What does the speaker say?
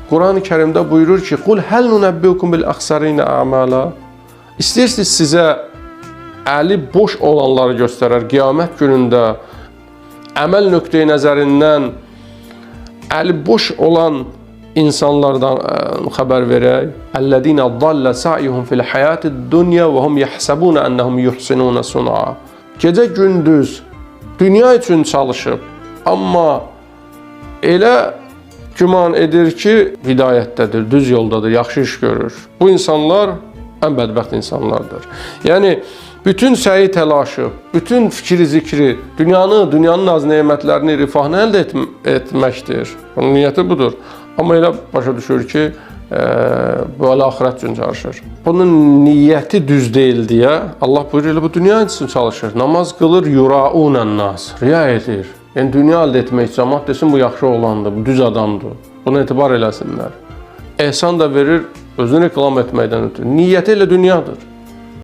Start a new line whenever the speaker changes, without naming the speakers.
Quran-ı Kərimdə buyurur ki, "Qul hal nunabbiukum bil axsarina a'mala." İstəyirsiniz sizə əli boş olanları göstərər qiyamət günündə əməl nöqteyi nəzərindən əli boş olan insanlardan xəbər verək. "Ellezina dalla sa'yuhum fil hayatid dunya ve hum yahsabuna annahum yuhsinuna sun'a." Gecə gündüz dünya üçün çalışıb, amma elə güman edir ki, hidayətdədir, düz yoldadır, yaxşı iş görür. Bu insanlar ən bədbəxt insanlardır. Yəni bütün səyi təlaşı, bütün fikri zikri, dünyanın naz nemətlərini, rifahını əldə etməkdir. Onun niyyəti budur. Amma elə başa düşür ki, böyle axirət üçün çalışır. Bunun niyyəti düz deyil deyə Allah buyurur, bu dünya üçün çalışır. Namaz qılır, yuraunən nas, riya edir. Yəni dünya əldə etmək, cəmaət desin bu yaxşı oğlandır, bu düz adamdır. Buna etibar eləsinlər. Ehsan da verir, özünü reklam etməkdən ötürü. Niyyəti elə dünyadır.